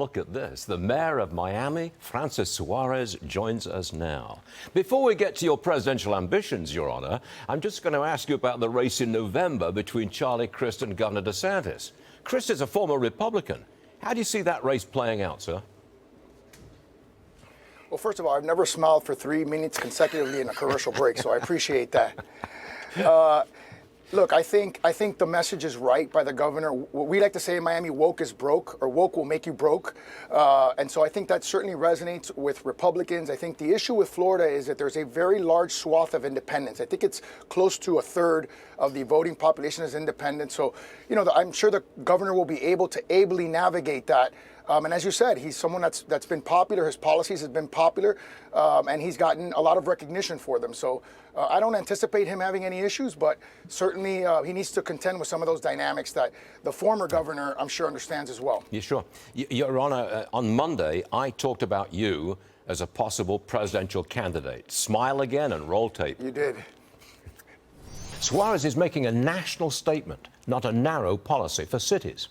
look at this. The mayor of Miami, Francis Suarez, joins us now. Before we get to your presidential ambitions, Your Honor, I'm just going to ask you about the race in November between Crist and Governor DeSantis. Crist is a former Republican. How do you see that race playing out, sir? Well, first of all, I've never smiled for 3 minutes consecutively in a commercial break, so I appreciate that. Look, I think the message is right by the governor. What we like to say in Miami, woke is broke, or woke will make you broke. And so I think that certainly resonates with Republicans. I think the issue with Florida is that there's a very large swath of independents. I think it's close to a third of the voting population is independent. So, you know, I'm sure the governor will be able to ably navigate that. And as you said, he's someone that's been popular. His policies have been popular, and he's gotten a lot of recognition for them. So I don't anticipate him having any issues, but certainly he needs to contend with some of those dynamics that the former governor, I'm sure, understands as well. Yeah, sure. Your Honor, on Monday, I talked about you as a possible presidential candidate. Smile again and roll tape. You did. Suarez is making a national statement, not a narrow policy for cities.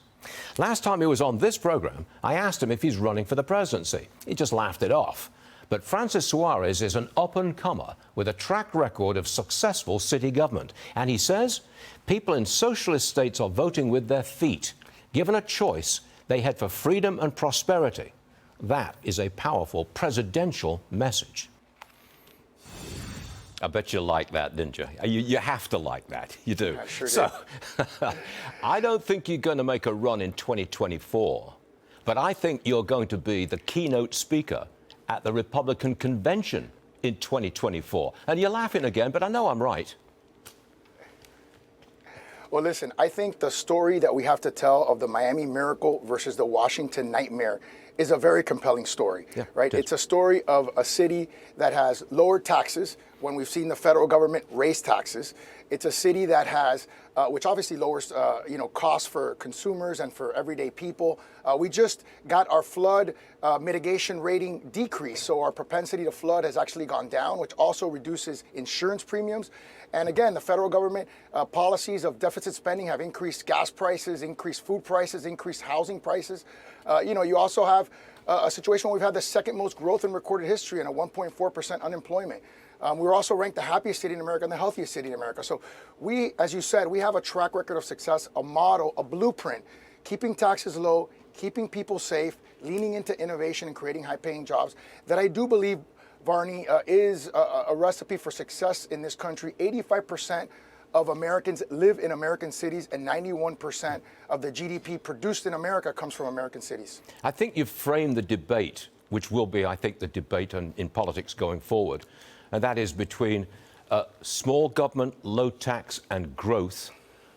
Last time he was on this program, I asked him if he's running for the presidency. He just laughed it off. But Francis Suarez is an up-and-comer with a track record of successful city government. And he says people in socialist states are voting with their feet. Given a choice, they head for freedom and prosperity. That is a powerful presidential message. I bet you liked that, didn't you? You have to like that. You do. I sure so, I don't think you're going to make a run in 2024, but I think you're going to be the keynote speaker at the Republican convention in 2024. And you're laughing again, but I know I'm right. Well, listen, I think the story that we have to tell of the Miami Miracle versus the Washington Nightmare is a very compelling story, right? It's a story of a city that has lowered taxes when we've seen the federal government raise taxes. It's a city that has, which obviously lowers, costs for consumers and for everyday people. We just got our flood mitigation rating decreased, so our propensity to flood has actually gone down, which also reduces insurance premiums. And again, the federal government policies of deficit spending have increased gas prices, increased food prices, increased housing prices. You also have a situation where we've had the second most growth in recorded history and a 1.4% unemployment. We're also ranked the happiest city in America and the healthiest city in America. So we, as you said, we have a track record of success, a model, a blueprint, keeping taxes low, keeping people safe, leaning into innovation and creating high-paying jobs that I do believe, Varney, is a recipe for success in this country. 85% of Americans live in American cities, and 91% of the GDP produced in America comes from American cities. I think you've framed the debate, which will be, I think, the debate in politics going forward, and that is between small government, low tax and growth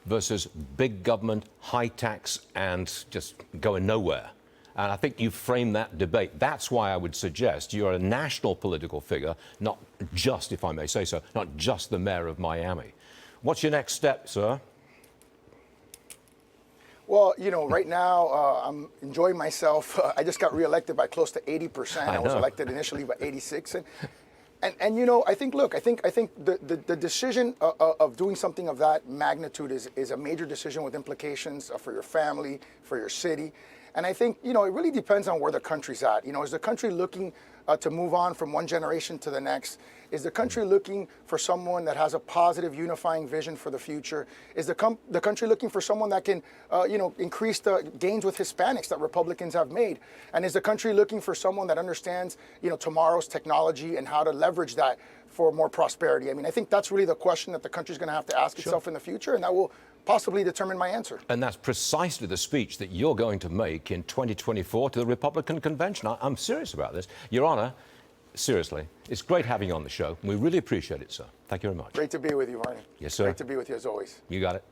versus big government, high tax and just going nowhere. And I think you framed that debate. That's why I would suggest you're a national political figure, not just, if I may say so, not just the mayor of Miami. What's your next step, sir? Well, right now I'm enjoying myself. I just got reelected by close to 80%. I was elected initially by 86. And I think the decision of doing something of that magnitude is a major decision with implications for your family, for your city. And I think, it really depends on where the country's at. Is the country looking to move on from one generation to the next? Is the country looking for someone that has a positive, unifying vision for the future? Is the country looking for someone that can, increase the gains with Hispanics that Republicans have made? And is the country looking for someone that understands, tomorrow's technology and how to leverage that for more prosperity? I mean, I think that's really the question that the country's going to have to ask itself in the future, and that will possibly determine my answer. And that's precisely the speech that you're going to make in 2024 to the Republican convention. I'm serious about this. Your Honor, seriously, it's great having you on the show. We really appreciate it, sir. Thank you very much. Great to be with you, Varney. Yes, sir. Great to be with you as always. You got it.